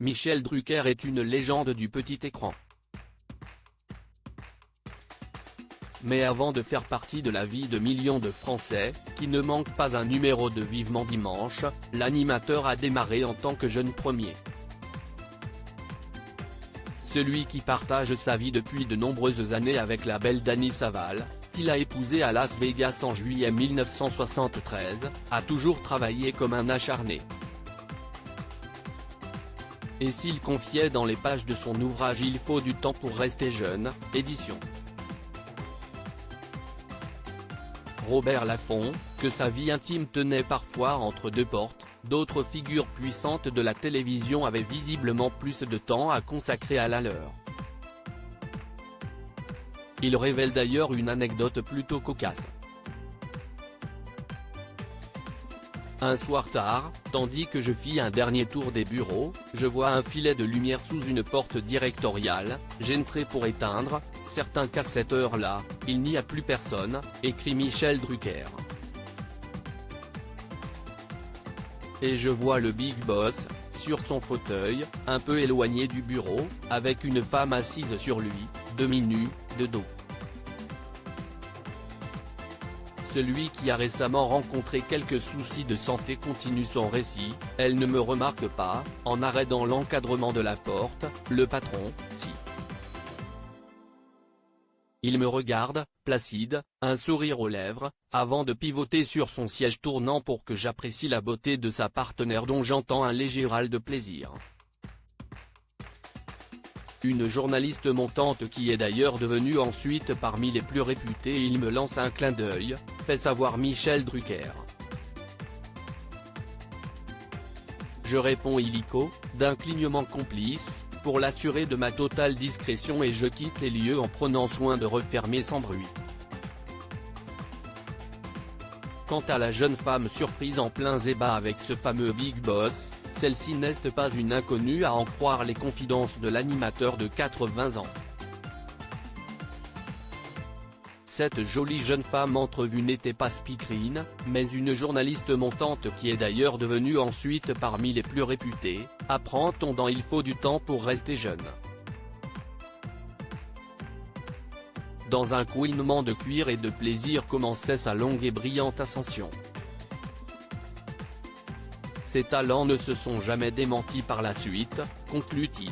Michel Drucker est une légende du petit écran. Mais avant de faire partie de la vie de millions de Français, qui ne manquent pas un numéro de Vivement Dimanche, l'animateur a démarré en tant que jeune premier. Celui qui partage sa vie depuis de nombreuses années avec la belle Dany Saval, qu'il a épousée à Las Vegas en juillet 1973, a toujours travaillé comme un acharné. Et s'il confiait dans les pages de son ouvrage Il faut du temps pour rester jeune, édition Robert Laffont, que sa vie intime tenait parfois entre deux portes, d'autres figures puissantes de la télévision avaient visiblement plus de temps à consacrer à la leur. Il révèle d'ailleurs une anecdote plutôt cocasse. Un soir tard, tandis que je fis un dernier tour des bureaux, je vois un filet de lumière sous une porte directoriale, j'entrai pour éteindre, certains qu'à cette heure-là, il n'y a plus personne, écrit Michel Drucker. Et je vois le Big Boss, sur son fauteuil, un peu éloigné du bureau, avec une femme assise sur lui, demi-nue, de dos. Celui qui a récemment rencontré quelques soucis de santé continue son récit, elle ne me remarque pas, en arrêt dans l'encadrement de la porte, le patron, si. Il me regarde, placide, un sourire aux lèvres, avant de pivoter sur son siège tournant pour que j'apprécie la beauté de sa partenaire dont j'entends un léger râle de plaisir. Une journaliste montante qui est d'ailleurs devenue ensuite parmi les plus réputées. Il me lance un clin d'œil, fait savoir Michel Drucker. Je réponds illico, d'un clignement complice, pour l'assurer de ma totale discrétion et je quitte les lieux en prenant soin de refermer sans bruit. Quant à la jeune femme surprise en plein débat avec ce fameux Big Boss, celle-ci n'est pas une inconnue à en croire les confidences de l'animateur de 80 ans. Cette jolie jeune femme entrevue n'était pas speakerine, mais une journaliste montante qui est d'ailleurs devenue ensuite parmi les plus réputées, apprend-on dans Il faut du temps pour rester jeune. Dans un couinement de cuir et de plaisir commençait sa longue et brillante ascension. Ses talents ne se sont jamais démentis par la suite, conclut-il.